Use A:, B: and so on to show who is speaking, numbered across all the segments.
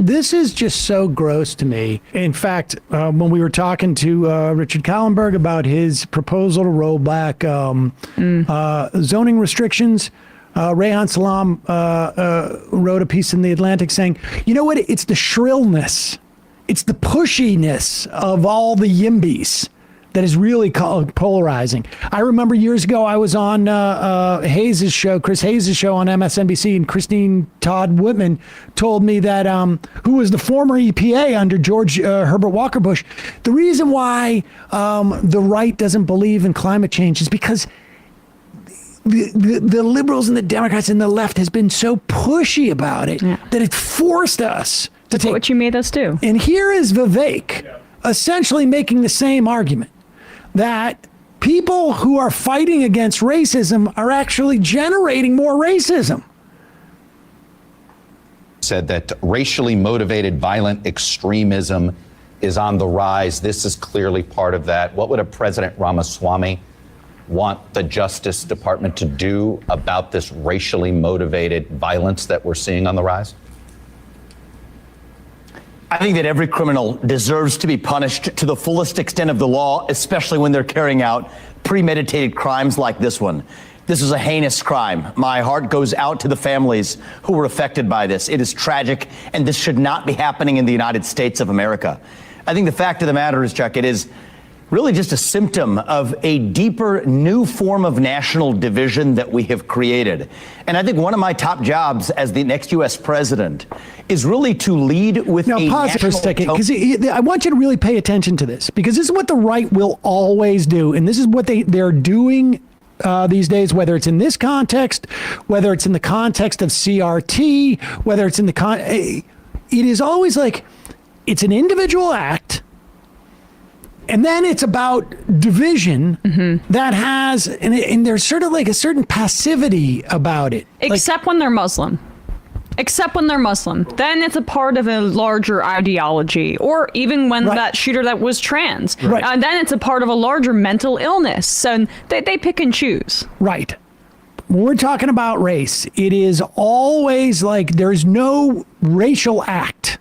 A: this is just so gross to me. In fact, when we were talking to Richard Kallenberg about his proposal to roll back zoning restrictions, Rehan Salam wrote a piece in The Atlantic saying, you know what? It's the shrillness. It's the pushiness of all the yimbys that is really polarizing. I remember years ago, I was on Hayes' show, Chris Hayes' show on MSNBC, and Christine Todd Whitman told me that, who was the former EPA under George Herbert Walker Bush, the reason why the right doesn't believe in climate change is because the liberals and the Democrats and the left has been so pushy about it that it forced us to take
B: what you made us do.
A: And here is Vivek essentially making the same argument that people who are fighting against racism are actually generating more racism.
C: Said that racially motivated violent extremism is on the rise. This is clearly part of that. What would a President Ramaswamy want the Justice Department to do about this racially motivated violence that we're seeing on the rise?
D: I think that every criminal deserves to be punished to the fullest extent of the law, especially when they're carrying out premeditated crimes like this one. This is a heinous crime. My heart goes out to the families who were affected by this. It is tragic, and this should not be happening in the United States of America. I think the fact of the matter is, Chuck, it is really just a symptom of a deeper, new form of national division that we have created. And I think one of my top jobs as the next U.S. president is really to lead with
A: now,
D: a
A: pause it for a second, because I want you to really pay attention to this, because this is what the right will always do, and this is what they're doing these days, whether it's in this context, whether it's in the context of CRT, whether it's in the it is always like it's an individual act. And then it's about division that has, and there's sort of like a certain passivity about it.
B: Except when they're Muslim. Except when they're Muslim. Then it's a part of a larger ideology. Or even when that shooter that was trans. Then it's a part of a larger mental illness. So they pick and choose.
A: Right. When we're talking about race, it is always like there's no racial act.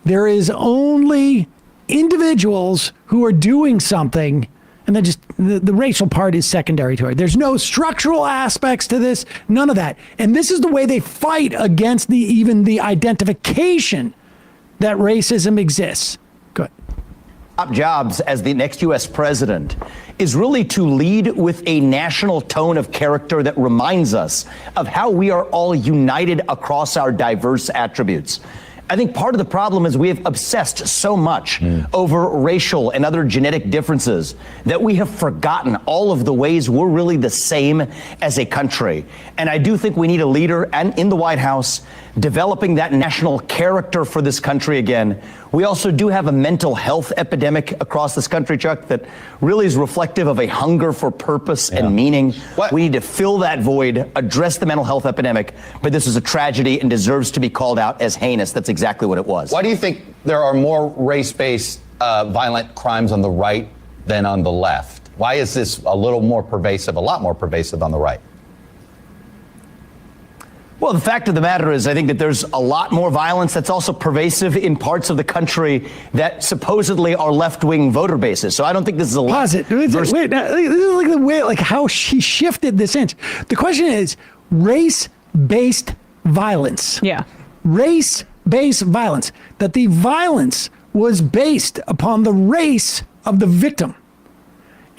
A: There is only individuals who are doing something, and then just the racial part is secondary to it. There's no structural aspects to this, none of that. And this is the way they fight against even the identification that racism exists. Good.
D: Top jobs as the next U.S. president is really to lead with a national tone of character that reminds us of how we are all united across our diverse attributes. I think part of the problem is we have obsessed so much over racial and other genetic differences that we have forgotten all of the ways we're really the same as a country. And I do think we need a leader and in the White House developing that national character for this country again. We also do have a mental health epidemic across this country, Chuck, that really is reflective of a hunger for purpose and meaning. We need to fill that void, address the mental health epidemic, but this is a tragedy and deserves to be called out as heinous. That's exactly what it was.
C: Why do you think there are more race-based violent crimes on the right than on the left? Why is this a lot more pervasive on the right?
D: Well, the fact of the matter is, I think that there's a lot more violence that's also pervasive in parts of the country that supposedly are left-wing voter bases. So I don't think this is a
A: pause it. Wait, this is like the way, like how she shifted this inch. The question is race-based violence.
B: Yeah.
A: Race-based violence. That the violence was based upon the race of the victim.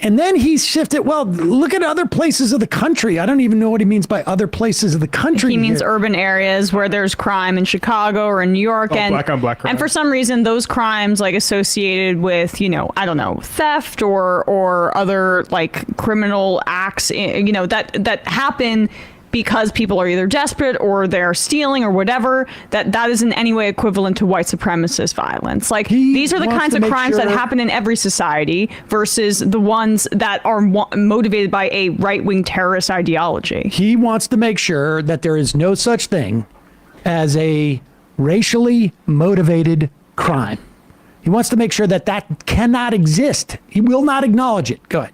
A: And then he shifted, well, look at other places of the country. I don't even know what he means by other places of the country.
B: He means urban areas where there's crime in Chicago or in New York.
E: Black on black crime.
B: And for some reason, those crimes like associated with, I don't know, theft or other like criminal acts, that happen because people are either desperate or they're stealing or whatever, that is in any way equivalent to white supremacist violence. Like these are the kinds of crimes that happen in every society versus the ones that are motivated by a right-wing terrorist ideology.
A: He wants to make sure that there is no such thing as a racially motivated crime. He wants to make sure that cannot exist. He will not acknowledge it. Go ahead.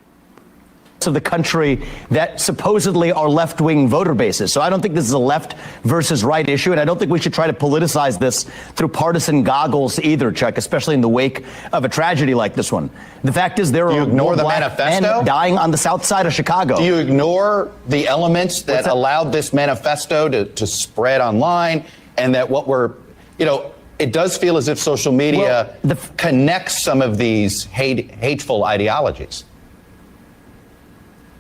D: of the country that supposedly are left-wing voter bases. So I don't think this is a left versus right issue, and I don't think we should try to politicize this through partisan goggles either, Chuck, especially in the wake of a tragedy like this one. The fact is there are more black men dying on the south side of Chicago.
C: Do you ignore the elements that allowed this manifesto to spread online, and that what we're, it does feel as if social media connects some of these hateful ideologies?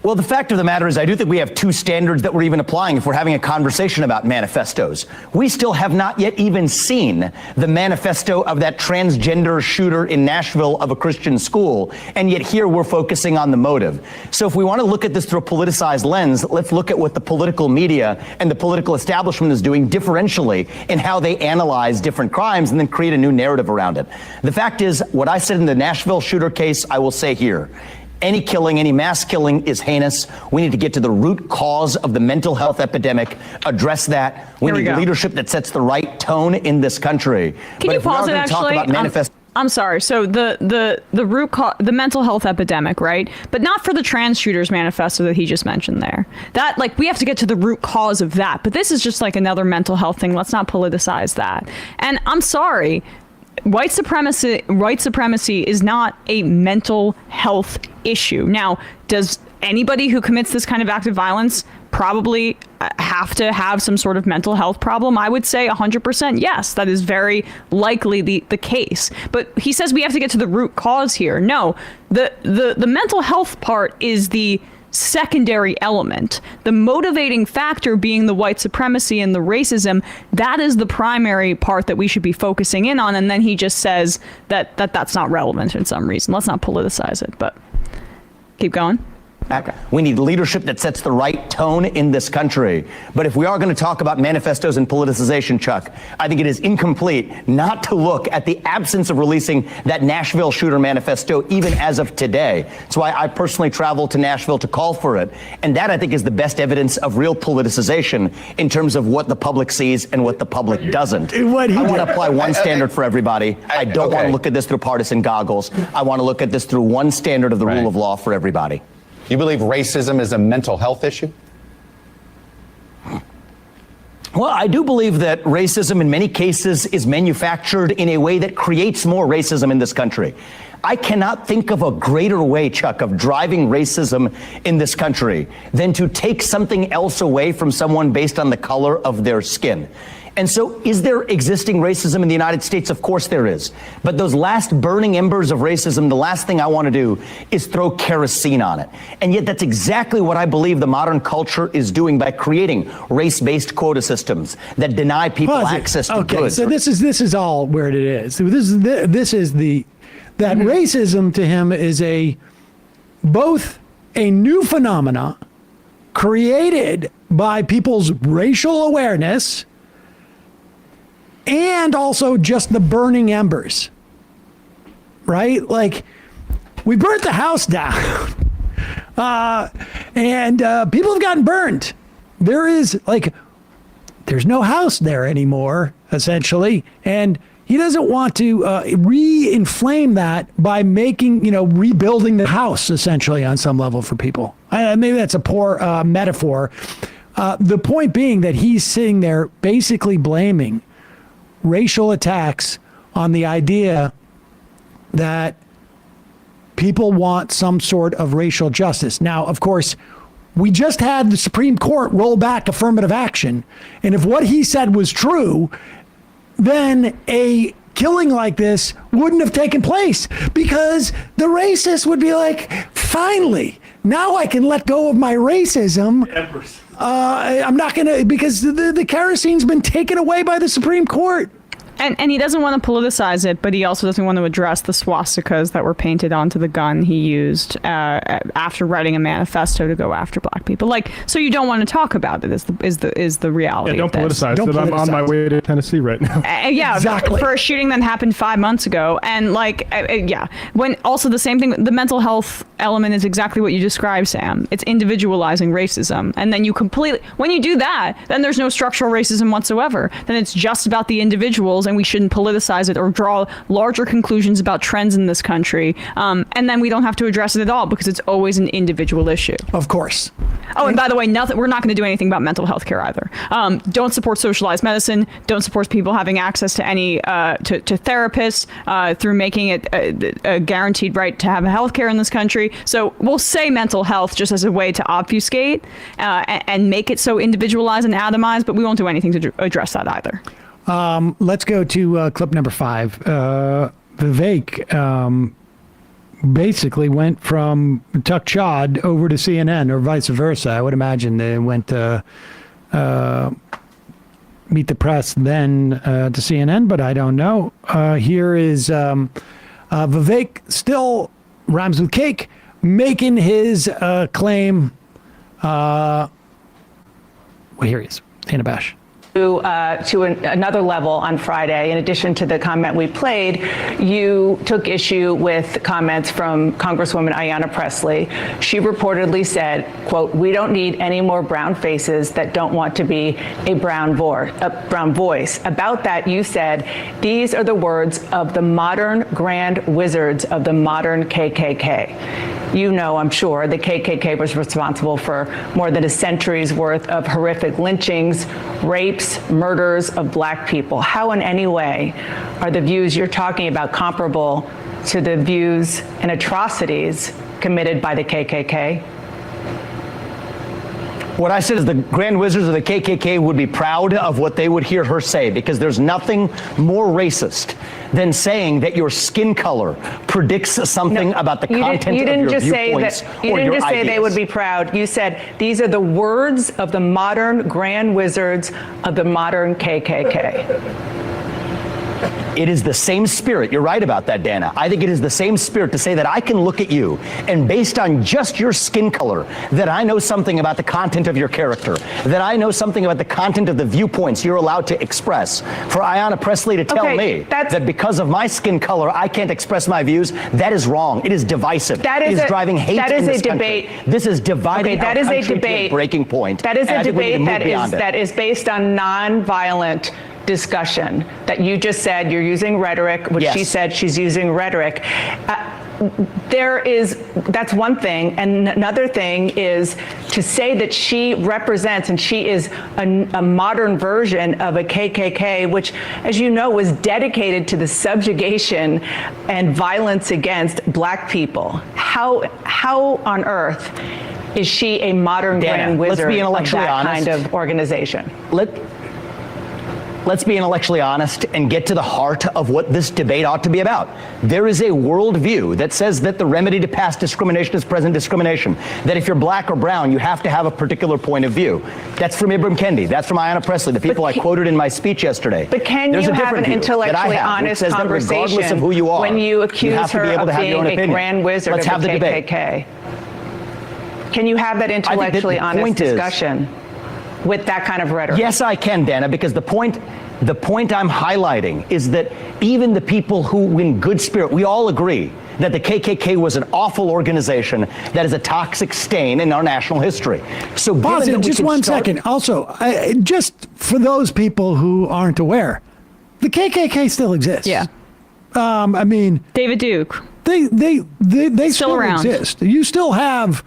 D: Well, the fact of the matter is I do think we have two standards that we're even applying if we're having a conversation about manifestos. We still have not yet even seen the manifesto of that transgender shooter in Nashville of a Christian school, and yet here we're focusing on the motive. So if we want to look at this through a politicized lens, let's look at what the political media and the political establishment is doing differentially in how they analyze different crimes and then create a new narrative around it. The fact is, what I said in the Nashville shooter case, I will say here. Any killing, any mass killing is heinous. We need to get to the root cause of the mental health epidemic, address that. We need leadership that sets the right tone in this country.
B: Can you pause it, actually? I'm sorry. So the root cause, the mental health epidemic, right? But not for the trans shooters manifesto that he just mentioned there. That, we have to get to the root cause of that. But this is just like another mental health thing. Let's not politicize that. And I'm sorry. White supremacy is not a mental health issue. Now, does anybody who commits this kind of act of violence probably have to have some sort of mental health problem? I would say 100% yes. That is very likely the case. But he says we have to get to the root cause here. No, the mental health part is the secondary element. The motivating factor being the white supremacy and the racism, that is the primary part that we should be focusing in on. And then he just says that's not relevant for some reason. Let's not politicize it, but keep going.
D: Okay. We need leadership that sets the right tone in this country. But if we are going to talk about manifestos and politicization, Chuck, I think it is incomplete not to look at the absence of releasing that Nashville shooter manifesto even as of today. That's why I personally traveled to Nashville to call for it. And that, I think, is the best evidence of real politicization in terms of what the public sees and what the public doesn't. I want to apply one standard for everybody. I don't want to look at this through partisan goggles. I want to look at this through one standard of the rule of law for everybody.
C: You believe racism is a mental health issue?
D: Well, I do believe that racism in many cases is manufactured in a way that creates more racism in this country. I cannot think of a greater way, Chuck, of driving racism in this country than to take something else away from someone based on the color of their skin. And so is there existing racism in the United States? Of course there is. But those last burning embers of racism, the last thing I want to do is throw kerosene on it. And yet that's exactly what I believe the modern culture is doing by creating race-based quota systems that deny people access to goods.
A: So this is all where it is. This is that racism to him is both a new phenomena created by people's racial awareness and also just the burning embers, right? Like, we burnt the house down and people have gotten burned. There's no house there anymore, essentially. And he doesn't want to re-inflame that by rebuilding the house, essentially, on some level for people. Maybe that's a poor metaphor. The point being that he's sitting there basically blaming racial attacks on the idea that people want some sort of racial justice. Now, of course, we just had the Supreme Court roll back affirmative action. And if what he said was true, then a killing like this wouldn't have taken place, because the racist would be like, finally, now I can let go of my racism. I'm not going to, because the kerosene's been taken away by the Supreme Court.
B: And he doesn't want to politicize it, but he also doesn't want to address the swastikas that were painted onto the gun he used after writing a manifesto to go after black people. So you don't want to talk about it is the reality.
E: Yeah, don't politicize it. I'm on my way to Tennessee right now.
B: Yeah, exactly. For a shooting that happened 5 months ago, and when also the same thing, the mental health element is exactly what you described, Sam. It's individualizing racism, and then when you do that, then there's no structural racism whatsoever. Then it's just about the individuals. and we shouldn't politicize it or draw larger conclusions about trends in this country. And then we don't have to address it at all because it's always an individual issue.
A: Of course.
B: Oh, and by the way, we're not going to do anything about mental health care either. Don't support socialized medicine. Don't support people having access to any to therapists through making it a guaranteed right to have health care in this country. So we'll say mental health just as a way to obfuscate and make it so individualized and atomized, but we won't do anything to address that either.
A: Let's go to clip number 5. Vivek basically went from Tuck Chod over to CNN, or vice versa. I would imagine they went to Meet the Press, then to CNN, but I don't know. Here is Vivek, still rhymes with cake, making his claim. Well, here he is, Anna Bash.
F: Another level on Friday. In addition to the comment we played, you took issue with comments from Congresswoman Ayanna Pressley. She reportedly said, quote, "We don't need any more brown faces that don't want to be a brown voice." About that, you said, "These are the words of the modern grand wizards of the modern KKK." You know, I'm sure, the KKK was responsible for more than a century's worth of horrific lynchings, rapes, murders of black people. How in any way are the views you're talking about comparable to the views and atrocities committed by the KKK?
D: What I said is the Grand Wizards of the KKK would be proud of what they would hear her say, because there's nothing more racist than saying that your skin color predicts something about the content of your viewpoints or your
F: You didn't just say
D: ideas.
F: they would be proud. You said these are the words of the modern Grand Wizards of the modern KKK.
D: It is the same spirit. You're right about that, Dana. I think it is the same spirit to say that I can look at you and based on just your skin color, that I know something about the content of your character, that I know something about the content of the viewpoints you're allowed to express. For Ayanna Pressley to tell me that because of my skin color, I can't express my views, that is wrong. It is divisive. It is driving hate in this country. This is dividing our country to a breaking point.
F: That is a debate that is based on nonviolent discussion. That you just said you're using rhetoric, which she said she's using rhetoric. That's one thing. And another thing is to say that she represents and she is a modern version of a KKK, which, as you know, was dedicated to the subjugation and violence against black people. How on earth is she a modern Grand Wizard of that kind of organization?
D: Let's be intellectually honest and get to the heart of what this debate ought to be about. There is a worldview that says that the remedy to past discrimination is present discrimination, that if you're black or brown, you have to have a particular point of view. That's from Ibram Kendi. That's from Ayanna Pressley, the people I quoted in my speech yesterday.
F: But can you have an intellectually honest conversation when you accuse her of being a Grand Wizard of the KKK? Can you have that intellectually honest discussion with that kind of rhetoric?
D: Yes, I can, Dana, because the point I'm highlighting is that even the people who, in good spirit, we all agree that the KKK was an awful organization that is a toxic stain in our national history. So
A: pause it just one second. Also, just for those people who aren't aware, the KKK still exists.
B: Yeah.
A: I mean,
B: David Duke.
A: They still exist. You still have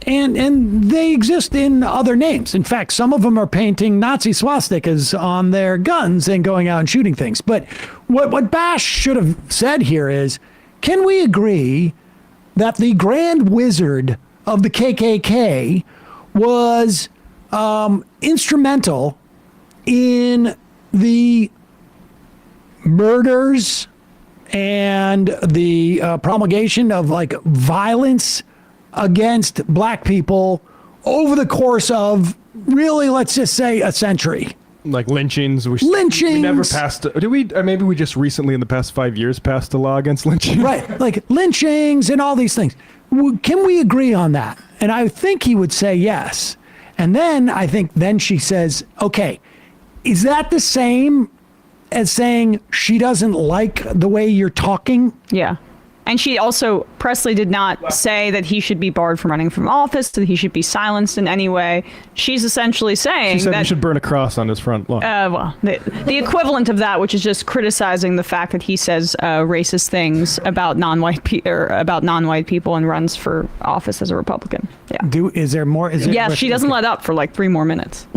A: and they exist in other names. In fact, some of them are painting Nazi swastikas on their guns and going out and shooting things. But what Bash should have said here is, can we agree that the Grand Wizard of the KKK was instrumental in the murders and the promulgation of violence against black people over the course of really, let's just say, a century?
E: Like lynchings. We never passed. Maybe we just recently in the past 5 years passed a law against lynching.
A: Right. Like lynchings and all these things. Can we agree on that? And I think he would say yes. And then she says, okay, is that the same as saying she doesn't like the way you're talking?
B: Yeah. And Pressley did not say that he should be barred from running from office, that he should be silenced in any way. She's essentially saying
E: She said
B: that
E: he should burn a cross on his front lawn.
B: well, the equivalent of that, which is just criticizing the fact that he says racist things about non-white people and runs for office as a Republican. Yeah.
A: Is there more?
B: Yes, she doesn't let up for like 3 more minutes.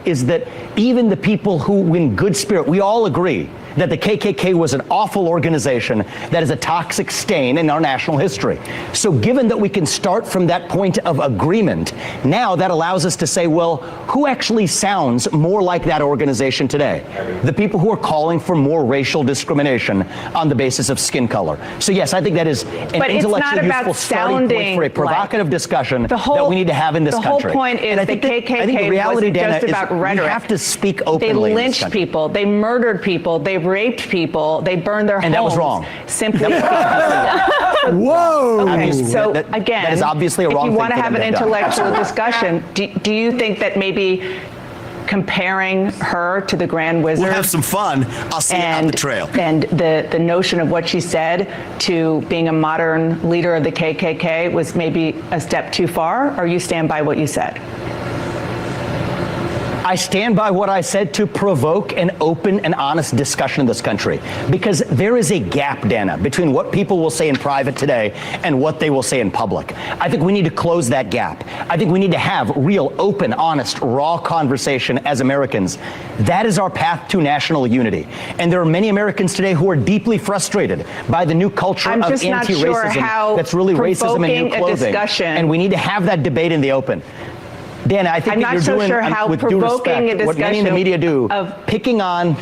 D: Is that even the people who in good spirit, we all agree that the KKK was an awful organization that is a toxic stain in our national history. So given that we can start from that point of agreement, now that allows us to say, well, who actually sounds more like that organization today? The people who are calling for more racial discrimination on the basis of skin color. So yes, I think that is an intellectually useful starting point for a provocative discussion that we need to have in this country.
F: The whole point is the KKK wasn't just about rhetoric.
D: We have to speak openly.
F: They lynched people. They murdered people. They raped people. They burned their homes.
D: And that was wrong.
F: Simply.
A: Whoa.
F: Okay, so
D: that
F: again,
D: is obviously a wrong
F: if you
D: thing
F: want to
D: for
F: have
D: them
F: an
D: to have done.
F: intellectual discussion, do you think that maybe comparing her to the Grand Wizard?
G: We'll have some fun. I'll see you on the trail.
F: And the notion of what she said to being a modern leader of the KKK was maybe a step too far, or you stand by what you said?
D: I stand by what I said to provoke an open and honest discussion in this country, because there is a gap, Dana, between what people will say in private today and what they will say in public. I think we need to close that gap. I think we need to have real, open, honest, raw conversation as Americans. That is our path to national unity. And there are many Americans today who are deeply frustrated by the new culture of anti-racism that's really racism in new clothing. And we need to have that debate in the open. Dana, I think
F: I'm
D: that
F: not
D: you're
F: so
D: doing,
F: sure how
D: with due
F: provoking
D: respect,
F: a
D: what many in the media do,
F: of
D: picking on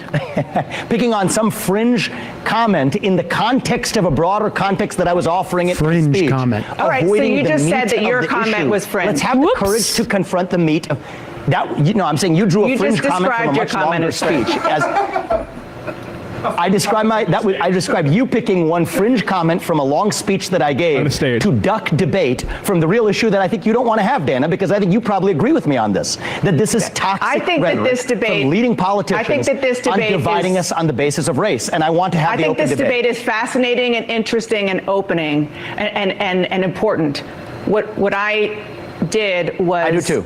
D: some fringe comment in the context of a broader context that I was offering in
A: Fringe
D: speech.
A: comment.
F: All right, so you just said that your comment was fringe.
D: Let's have the courage to confront the meat of that. I'm saying you drew a fringe comment from a much longer speech. I describe you picking one fringe comment from a long speech that I gave to duck debate from the real issue that I think you don't want to have, Dana, because I think you probably agree with me on this, that this is toxic rhetoric from leading politicians on dividing us on the basis of race. And I want to have the open debate.
F: I think this debate is fascinating and interesting and opening and important. What I did was...
D: I do too.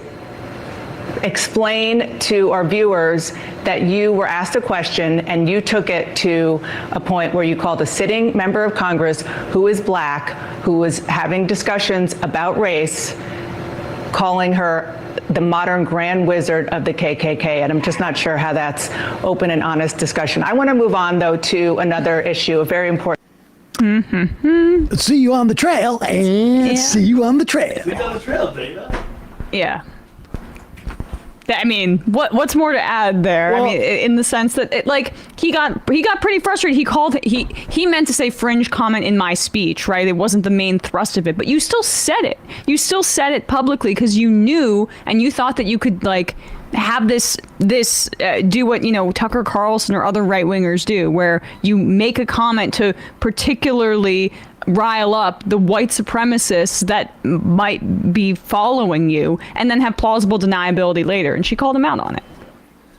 F: Explain to our viewers that you were asked a question and you took it to a point where you called a sitting member of Congress who is black, who was having discussions about race, calling her the modern grand wizard of the KKK. And I'm just not sure how that's open and honest discussion. I want to move on, though, to another issue, a very important.
A: See you on the trail, and see you on the trail.
G: See you on the trail, Dana.
B: Yeah. I mean, what's more to add there?
A: Well,
B: I mean, in the sense that he got pretty frustrated. He meant to say fringe comment in my speech, right? It wasn't the main thrust of it, but you still said it. You still said it publicly because you knew and you thought that you could have this do what Tucker Carlson or other right wingers do, where you make a comment to particularly rile up the white supremacists that might be following you, and then have plausible deniability later. And she called him out on it.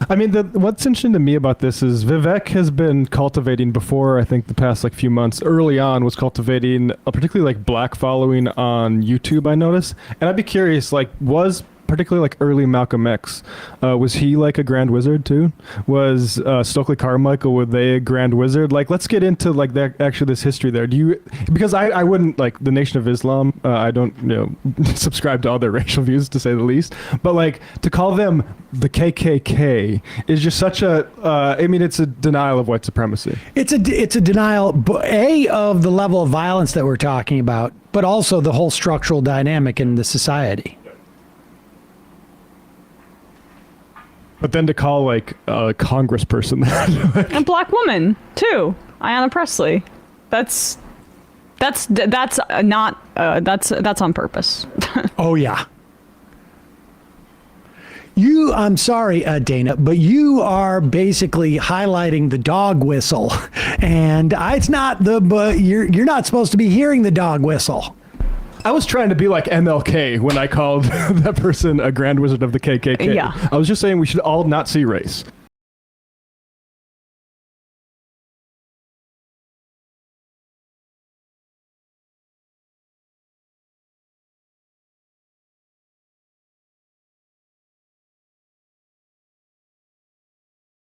E: I mean, what's interesting to me about this is Vivek has been cultivating before, I think the past few months, early on, was cultivating a particularly black following on YouTube, I noticed. And I'd be curious, was particularly early Malcolm X, was he a grand wizard too? Was Stokely Carmichael, were they a grand wizard? Let's get into actually this history there. Because I wouldn't the Nation of Islam, I don't subscribe to all their racial views, to say the least, but to call them the KKK is just such a it's a denial of white supremacy.
A: It's a denial of the level of violence that we're talking about, but also the whole structural dynamic in the society.
E: But then to call a congressperson
B: a black woman too, Ayanna Pressley, that's on purpose.
A: Oh yeah. I'm sorry, Dana, but you are basically highlighting the dog whistle, and but you're not supposed to be hearing the dog whistle.
E: I was trying to be like MLK when I called that person a grand wizard of the KKK.
B: Yeah.
E: I was just saying we should all not see race.